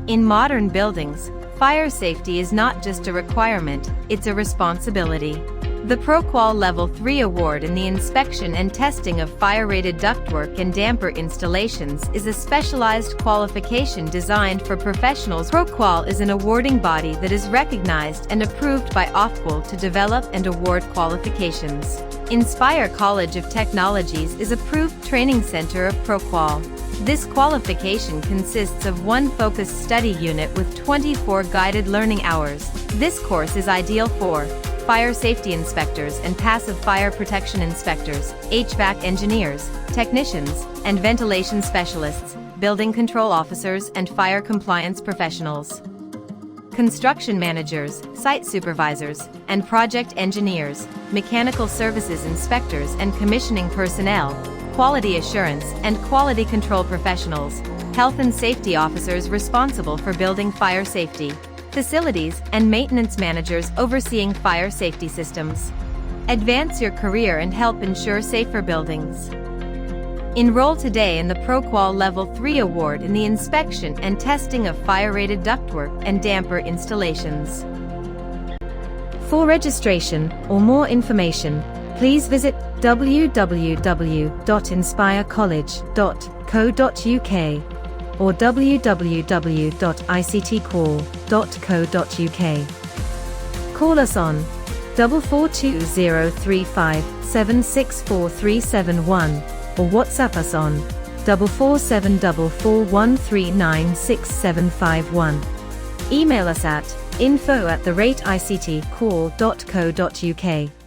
In modern buildings, fire safety is not just a requirement, it's a responsibility. The ProQual Level 3 award in the inspection and testing of fire-rated ductwork and damper installations is a specialized qualification designed for professionals. ProQual is an awarding body that is recognized and approved by ProQual to develop and award qualifications. Inspire College of Technologies is approved training center of ProQual. This qualification consists of one focused study unit with 24 guided learning hours. This course is ideal for fire safety inspectors and passive fire protection inspectors, HVAC engineers, technicians, and ventilation specialists, building control officers and fire compliance professionals, construction managers, site supervisors, and project engineers, mechanical services inspectors and commissioning personnel, quality assurance and quality control professionals, health and safety officers responsible for building fire safety, facilities and maintenance managers overseeing fire safety systems. Advance your career and help ensure safer buildings. Enroll today in the ProQual Level 3 award in the inspection and testing of fire-rated ductwork and damper installations. For registration or more information, please visit www.inspirecollege.co.uk or www.ictcall.co.uk. Call us on 442035764371 or WhatsApp us on 44744139671. Email us at info@ictcall.co.uk.